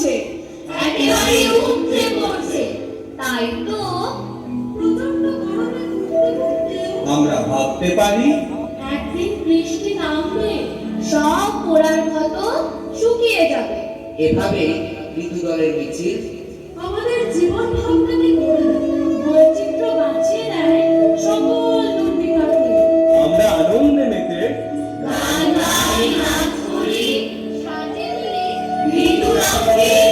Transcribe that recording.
উঠছে, একেবারে উপচে পড়ছে। তাই তো প্রচন্ড গরমে ঘুরতে ঘুরতে আমরা ভাবতে পারি একদিন বৃষ্টি নামবে, সব পোড়ার মতো শুকিয়ে যাবে। এভাবে ঋতু দলের মিছিল আমাদের জীবন ভাবনাকে গড়ে দেয়, বৈচিত্র্য বাঁচিয়ে দেয় সকল দুর্বিপাকে। আমরা আনন্দে মেতে গান গাই, নাচ করি, সাজে তুলি ঋতু রক্ষে